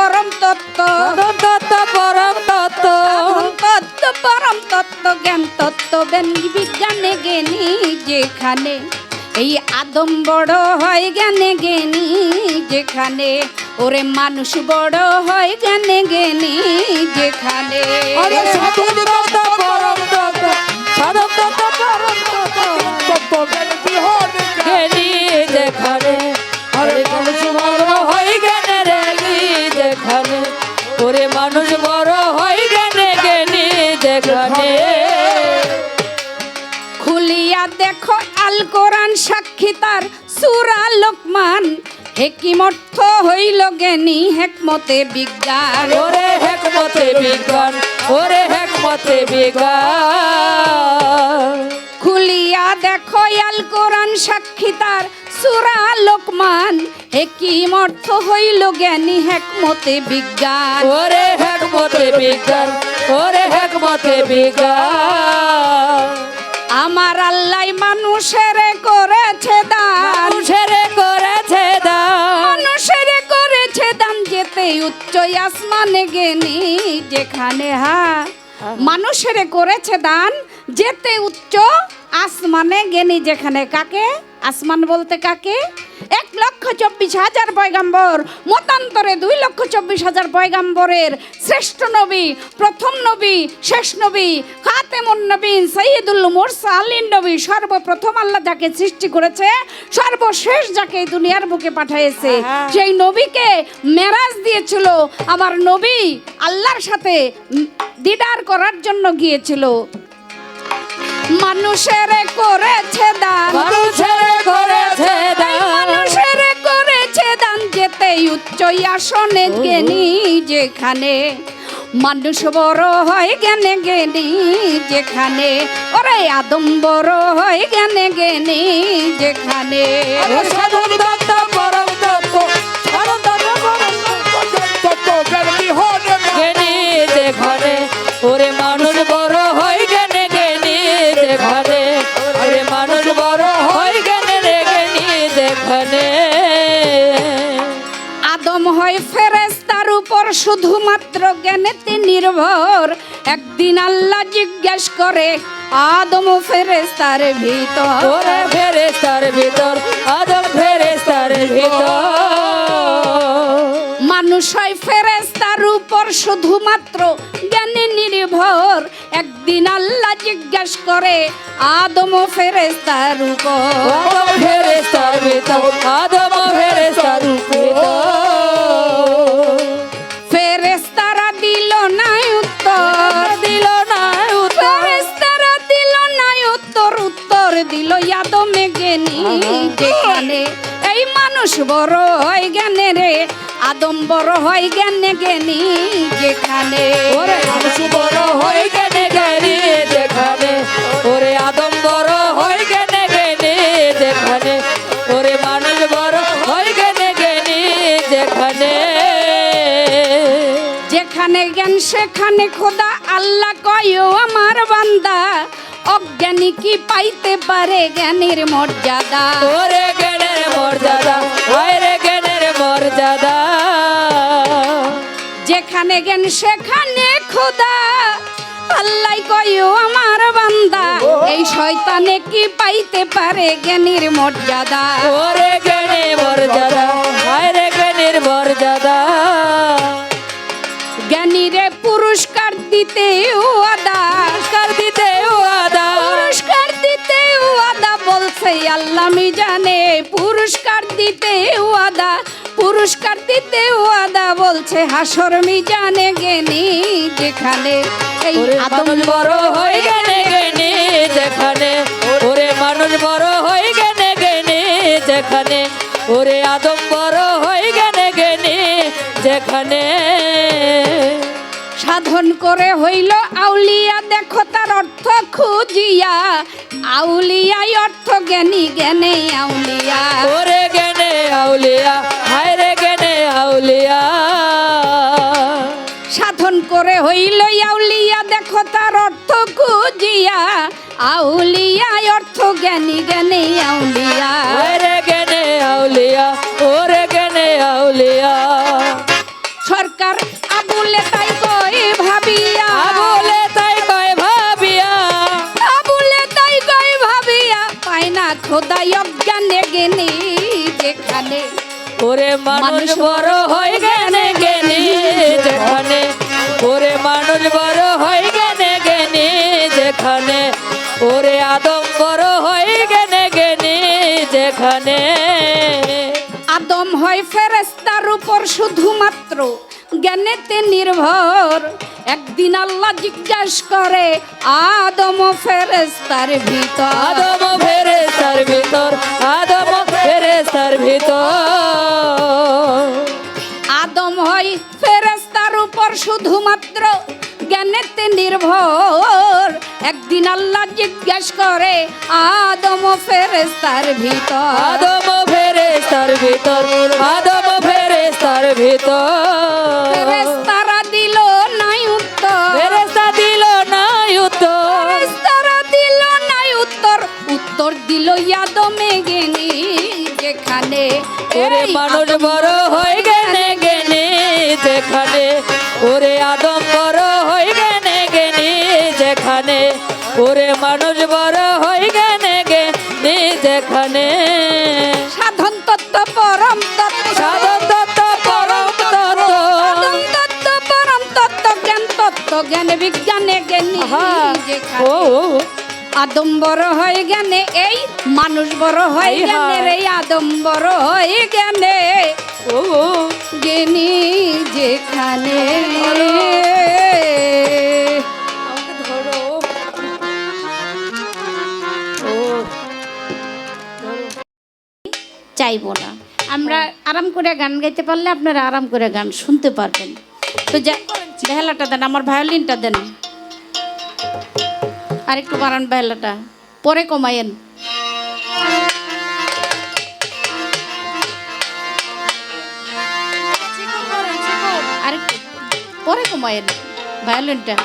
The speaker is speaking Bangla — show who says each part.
Speaker 1: পরম তত্ত্ব,
Speaker 2: সাধন তত্ত্ব পরম তত্ত্ব,
Speaker 1: তত্ত্ব পরম তত্ত্ব, জ্ঞান তত্ত্ব বিজ্ঞানে জ্ঞানী যেখানে, এই আদম বড় হয় জ্ঞানে জ্ঞানী যেখানে, ওরে মানুষ বড় হয় জ্ঞানে জ্ঞানী যেখানে।
Speaker 2: আরে সাধন তত্ত্ব পরম তত্ত্ব, সাধন তত্ত্ব পরম তত্ত্ব,
Speaker 3: তত্ত্ব জ্ঞান বিহনে
Speaker 2: জ্ঞানী যেখানে, আরে মানুষ বড় হয় জ্ঞানে জ্ঞানী যেখানে, ওরে মানুষ বড় হয় জ্ঞানে জ্ঞানী যেখানে।
Speaker 1: খুলিয়া দেখো আল কোরআন সাক্ষী তার সূরা লোকমান, হেকিম অর্থ হইল জ্ঞানী হেকমতে বিজ্ঞান।
Speaker 2: ওরে হেকমতে বিজ্ঞান, ওরে হেকমতে বিজ্ঞান।
Speaker 1: খুলিয়া দেখো আল কোরআন সাক্ষী তার সূরা লোকমান, হেকিম অর্থ হইল জ্ঞানী হেকমতে বিজ্ঞান।
Speaker 2: ওরে হেকমতে বিজ্ঞান, ওরে হেকমতে বিজ্ঞান।
Speaker 1: আমার আল্লাহ মানুষের করেছে দান,
Speaker 2: মানুষের করেছে দান,
Speaker 1: মানুষের করেছে দান, যেতে উচ্চ আসমানে জ্ঞানী যেখানে। মানুষের করেছে দান, যেতে উচ্চ আসমানে জ্ঞানী যেখানে। কাকে? আসমান বলতে কাকে? 1,24,000 পয়গাম্বর, মতান্তরে 2,24,000 পয়গাম্বরের শ্রেষ্ঠ নবী, প্রথম নবী, শেষ নবী, খাতেমুন নবীন, সাইয়্যিদুল মুরসালিন নবী, সর্বপ্রথম আল্লাহ যাকে সৃষ্টি করেছে, সর্বশেষ যাকে এই দুনিয়ার বুকে পাঠিয়েছে, সেই নবীকে মেরাজ দিয়েছিল। আমার নবী আল্লাহর সাথে দিদার করার জন্য গিয়েছিল। মানুষের করেছে দান,
Speaker 2: মানুষের করেছে দান,
Speaker 1: মানুষের করেছে দান, যেতে উচ্চ আসনে জ্ঞানী যেখানে, মানুষ বড় হয় জ্ঞানে জ্ঞানী যেখানে, ওরে আদম বড় হয় জ্ঞানে জ্ঞানী যেখানে।
Speaker 2: সাধন তত্ত্ব পরম তত্ত্ব, সাধন তত্ত্ব পরম
Speaker 3: তত্ত্ব জ্ঞান বিহনে
Speaker 2: জ্ঞানী যেখানে, ওরে মানুষ বড় হয় জ্ঞানে জ্ঞানী যেখানে, ওরে মানুষ বড় হয় জ্ঞানে জ্ঞানী যেখানে।
Speaker 1: আদম হয় ফেরেশতার উপর শুধুমাত্র জ্ঞানেতে নির্ভর, একদিন আল্লাহ জিজ্ঞেস করে আদম ফেরেশতার ভিতর,
Speaker 2: ওরে ফেরেশতার ভিতর, আদম ফেরেশতার ভিতর।
Speaker 1: মানুষ হয় ফেরেশতার উপর শুধুমাত্র জ্ঞানে নির্ভর, একদিন আল্লাহ জিজ্ঞেস করে আদম ফেরেশতার উপর,
Speaker 2: আদম ফেরেশতার ভিতর, আদম ফেরেশতার ভিতর।
Speaker 1: ফেরেশতারা দিল না উত্তর,
Speaker 2: দিল না উত্তর,
Speaker 1: ফেরেশতারা দিল না উত্তর, উত্তর দিল আদমে জ্ঞানী যেখানে, এই মানুষ বড় হয় জ্ঞানে রে, আদম বড় হয় জ্ঞানে জ্ঞানী যেখানে।
Speaker 2: ওরে মানুষ বড় হয় জ্ঞানে জ্ঞানী যেখানে, ওরে আদম বড় হয় জ্ঞানে জ্ঞানী যেখানে, ওরে মানুষ বড় হয় জ্ঞানে জ্ঞানী যেখানে।
Speaker 1: যেখানে জ্ঞান সেখানে খোদা, আল্লাহ কয় ও আমার বান্দা, অজ্ঞানী কি পাইতে পারে জ্ঞানের মর্যাদা।
Speaker 2: ওরে জ্ঞানের মর্যাদা, ওরে জ্ঞানের মর্যাদা।
Speaker 1: যেখানে জ্ঞান সেখানে খোদা, আল্লাহ কয় ও আমার বান্দা, এই শয়তানে কি পাইতে পারে জ্ঞানের মর্যাদা।
Speaker 2: ওরে জ্ঞানের মর্যাদা, ওরে জ্ঞানের মর্যাদা।
Speaker 1: জ্ঞানীরে পুরস্কার দিতে ওয়াদা,
Speaker 2: পুরস্কার দিতে ওয়াদা,
Speaker 1: পুরস্কার দিতে ওয়াদা, বলছে আল্লাহ মিজানে, পুরস্কার দিতে ওয়াদা, পুরস্কার দিতে ওয়াদা, বলছে হাসর মিজানে জ্ঞানী যেখানে, এই
Speaker 2: ওরে
Speaker 1: আদম
Speaker 2: মানুষ বড় হয় জ্ঞানে জ্ঞানী যেখানে, ওরে মানুষ বড় হয় জ্ঞানে জ্ঞানী যেখানে, ওরে আদম বড় হয় জ্ঞানে জ্ঞানী যেখানে।
Speaker 1: সাধন করে হইল আউলিয়া, দেখো তার অর্থ খুঁজিয়া, আউলিয়াই অর্থ জ্ঞানী, জ্ঞানে আউলিয়া,
Speaker 2: ওরে জ্ঞানে আউলিয়া, হায় রে জ্ঞানে আউলিয়া।
Speaker 1: সাধন করে হইল আউলিয়া, দেখো তার অর্থ খুঁজিয়া, আউলিয়াই অর্থ জ্ঞানী, জ্ঞানে আউলিয়া,
Speaker 2: ওরে জ্ঞানে আউলিয়া, ওরে জ্ঞানে আউলিয়া।
Speaker 1: সরকার আবুলে তাই কই ভাবিয়া
Speaker 2: আবুলে তাই কয় ভাবিয়া
Speaker 1: আবুলে তাই কই ভাবিয়া পাই না খোদাই অজ্ঞানে জ্ঞানী যেখানে
Speaker 2: ওরে মানুষ বড় হয় জ্ঞানে জ্ঞানী যেখানে ওরে মানুষ বড় হয় জ্ঞানে জ্ঞানী যেখানে ওরে আদম বড় হয় জ্ঞানে জ্ঞানী যেখানে
Speaker 1: আদম হয় ফেরেশতার উপর শুধুমাত্র জ্ঞানেতে নির্ভর একদিন আল্লাহ জিজ্ঞাসা করে আদম ফেরেশতার ভিতর
Speaker 2: আদম ফেরেশতার ভিতর আদম ফেরেশতার ভিতর
Speaker 1: আদম হয় ফেরেশতার উপর শুধুমাত্র জ্ঞানেতে নির্ভর একদিন আল্লাহ জিজ্ঞাসা করে আদম ফেরেশতার ভিতর
Speaker 2: আদম ফেরেশতার ভিতর আদম ফেরেশতার ভিতর
Speaker 1: ফেরেশতারা দিল নাই উত্তর
Speaker 2: ফেরেশতা দিল না উত্তর
Speaker 1: ফেরেশতারা দিল নাই উত্তর উত্তর দিল আদমে জ্ঞানী যেখানে
Speaker 2: ওরে
Speaker 1: এই
Speaker 2: মানুষ
Speaker 1: আদম
Speaker 2: বড় হয় জ্ঞানে জ্ঞানী যেখানে ওরে আদম বড় হয় জ্ঞানে জ্ঞানী যেখানে ওরে মানুষ বড় হয় জ্ঞানে জ্ঞানী যেখানে
Speaker 1: সাধন তত্ত্ব পরম তত্ত্ব
Speaker 2: সাধন তত্ত্ব পরম তত্ত্ব
Speaker 1: সাধন তত্ত্ব পরম তত্ত্ব জ্ঞান বিজ্ঞানে জ্ঞানী
Speaker 2: আহা,
Speaker 1: যেখানে
Speaker 2: ও ও,
Speaker 1: আদম বড় হয় জ্ঞানে এই মানুষ বড় হয়
Speaker 2: হাই
Speaker 1: জ্ঞানে
Speaker 2: হাই।
Speaker 1: রে আদম বড় হয় জ্ঞানে
Speaker 2: ও ও,
Speaker 1: জ্ঞানী যেখানে
Speaker 2: আমাকে ধরো ও
Speaker 1: চাইবো না আমরা আরাম করে গান গাইতে পারলে আপনারা আরাম করে গান শুনতে পারবেন তো বেহালাটা দেন আমার ভায়োলিনটা দেন আর একটু বাড়ান বেহালাটা পরে কমায়েন আর একটু পরে কমায়েন ভায়োলিনটা